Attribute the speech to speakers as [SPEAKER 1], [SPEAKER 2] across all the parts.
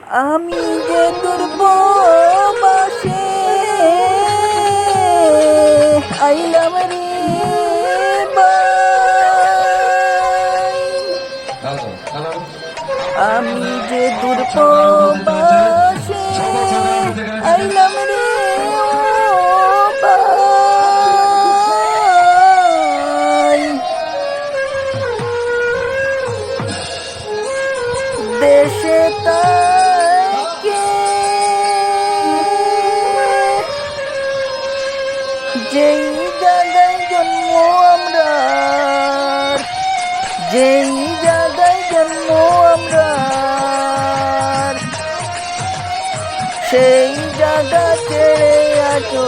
[SPEAKER 1] আমি যে দুর্বশে আইলাম রে বাই, আমি যে দুর্বশে আইলাম রে বাই, দেশে তাকে যেই জায়গায় জন্ম আমরা, যেই জায়গায় জন্ম আমরা, সেই জায়গা ছেড়ে আছো,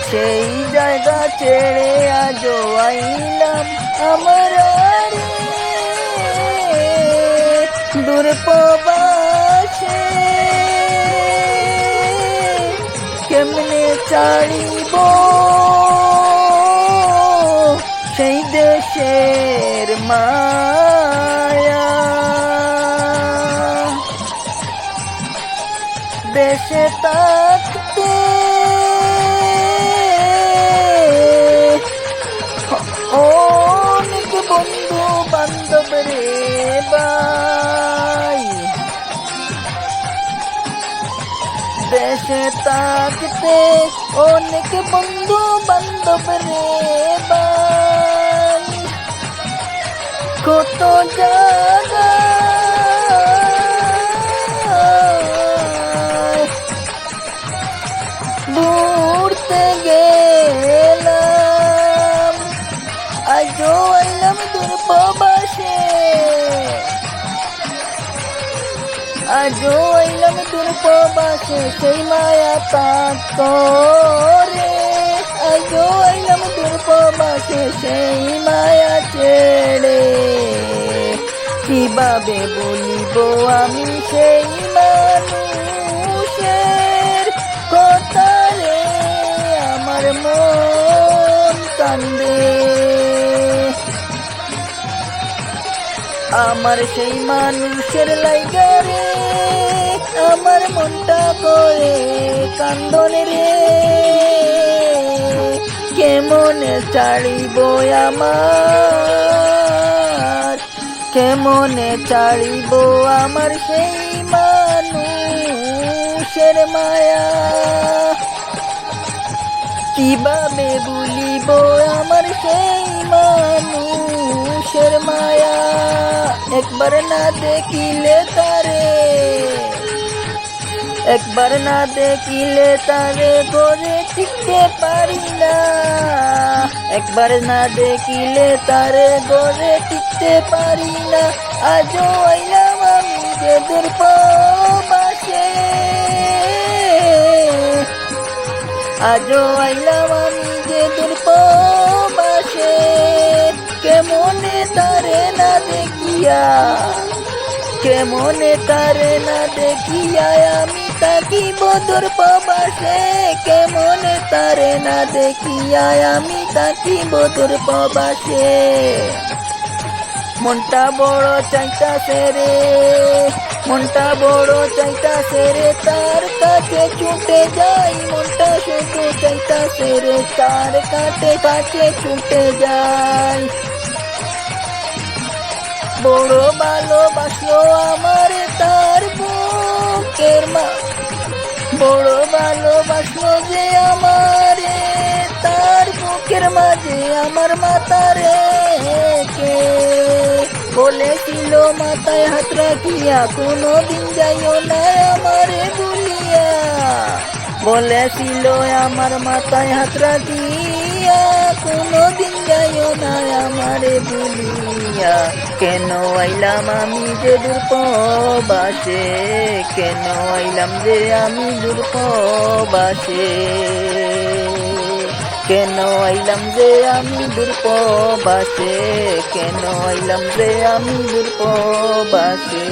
[SPEAKER 1] সেই জায়গা ছেড়ে আজো আইলাম আমরা রে দূরপ্রবাসে। কেমনে ছাড়িব সেই দেশের মায়া, দেশে থাকতে অনেক বন্ধু বান্ধব রে ভাই, দেশে থাকতে অনেক বন্ধু বান্ধব রে ভাই, কত জায়গা ঘুরতে গেলাম, আজও আইলাম দূরপ্রবাসে, আজও আইলাম দূরপ্রবাসে, সেই মায়া থাকতো রে, আজও আইলাম দূরপ্রবাসে, সেই মায়া ছেড়ে কিভাবে বলিব আমি সেই মানুষের কথা রে, আমার মন কান্দে, আমার সেই মানুষের লাইগা রে আমার মনটা করে কান্দনে রে, কেমনে ছাড়িব আমার, কেমনে ছাড়িব আমার সেই মানুষের মায়া, কিভাবে ভুলিব আমার সেই মানুষের মায়া, একবার না দেখিলে তারে, একবার না দেখিলে তারে ঘরে টিকতে পারি না, একবার না দেখিলে তারে ঘরে টিকতে পারি না, আজও আইলাম আমি যে দূরপ্রবাসে, আজও আইলাম আমি যে দূরপ্রবাসে, কেমনে তারে না দেখিয়া, কেমনে তারে না দেখিয়া আমি থাকিব দূরপ্রবাসে, কেমনে তারে না দেখিয়া আমি থাকিব দূরপ্রবাসে, মনটা বড় চাইতাছে রে, মনটা বড় চাইতাছে রে তার কাছে ছুটে যাই, মনটা শুধু চাইতাছে রে তার কাছে ছুটে যাই, বড় ভালোবাসলো আমার তার বুকের মা, বড় ভালোবাসলো যে আমারে তার বুকের মাঝে আমার মাতারে, কে বলেছিল মাথায় হাত রাখিয়া কোনোদিন যাইও না আমারে ভুলিয়া, বলেছিল আমার মাথায় হাত রাখিয়া কোনোদিন যাইও না আমারে ভুলিয়া, কেন আইলাম আমি যে দূরপ্রবাসে, কেন আইলাম যে আমি দূরপ্রবাসে, কেন আইলাম যে আমি দূরপ্রবাসে, কেন আইলাম যে আমি দূরপ্রবাসে।